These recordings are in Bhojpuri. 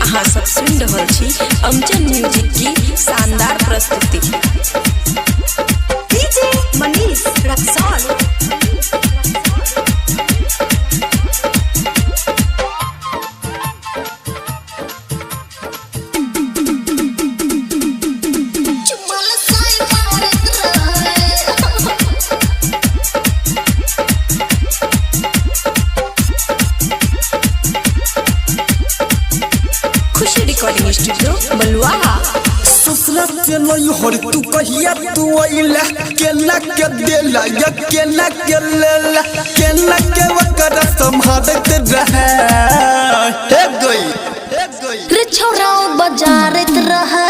अहाँ सब सुन रहल छी अमजद म्यूजिक की शानदार प्रस्तुति। डीजे मनीष रक्सौल। खुशी रिकॉर्डिंग स्टूडियो बलुआहा। ससुरा से नहीं हर तू कहिया तू आइला केला के देला या केला के लेला केला के वकर संभालत रहे हे गई रे छोरा बाजारत रहे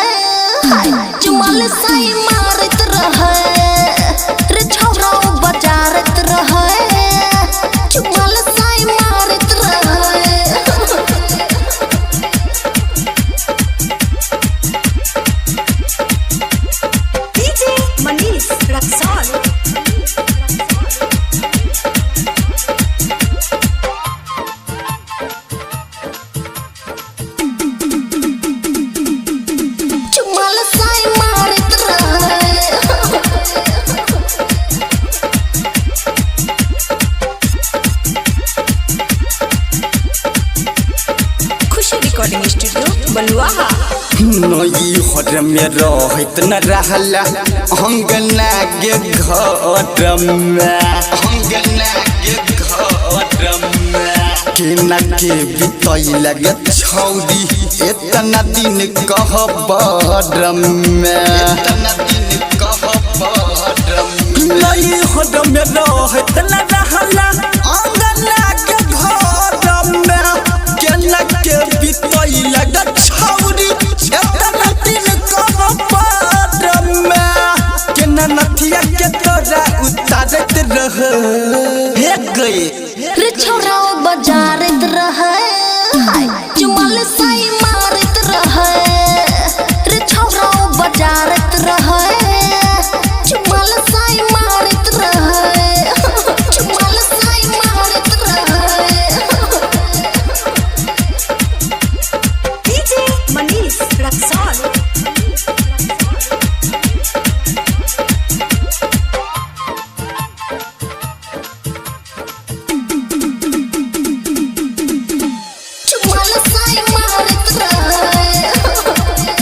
चुमाल साई मारत रहे रे छोरा बाजारत रहे चुमाल साई मारत रहे। डीजे मनीष रक्सौल। चुमाल साई मारत रहे खुशी रिकॉर्डिंग स्टूडियो बलुआहा। नई हर में रहत न रहला अंगना के घर में केना के बितई लगे छौरी इतना दिन कहबर में नई हर में रहत न रहला अंगना के घर में केना के बितई लगे छौरी इतना दिन कहबर में केना नथिया के तोरा उतारत रह हे गए रे छोरा बाजारत रहे चुमाल साई मारत रहे रे छोरा बाजारत रहे चुमाल साई मारत रहे चुमाल साई मारत रहे। डीजे मनीष रक्सौल। चुमाल साई मारत रहे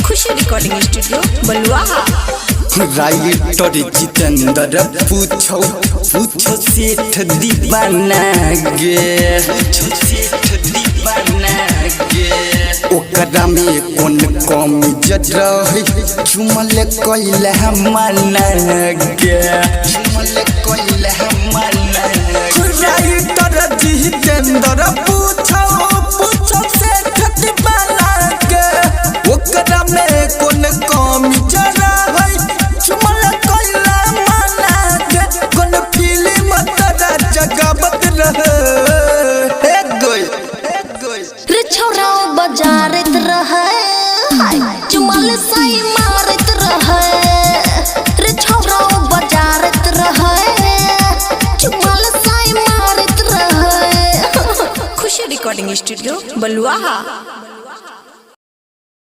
खुशी रिकॉर्डिंग स्टूडियो बलुआहा। राइटर जितेंद्र पूछो सेठ दीवाना गे ओकरा में कौन कमी रही चुमल कैला मना गे राइटर जितेंद्र पूछो सेठ दीवाना गे ओकरा में कौन कमी रही चुमल कैला मना गे कौन फिल्म तोरा जगावत रहे हे गई रे छोरा बाजारत रहे चुमाल साई मारत रहे रे छोरा बाजारत रहे चुमाल साई मारत रहे। खुशी रिकॉर्डिंग स्टूडियो बलुआहा।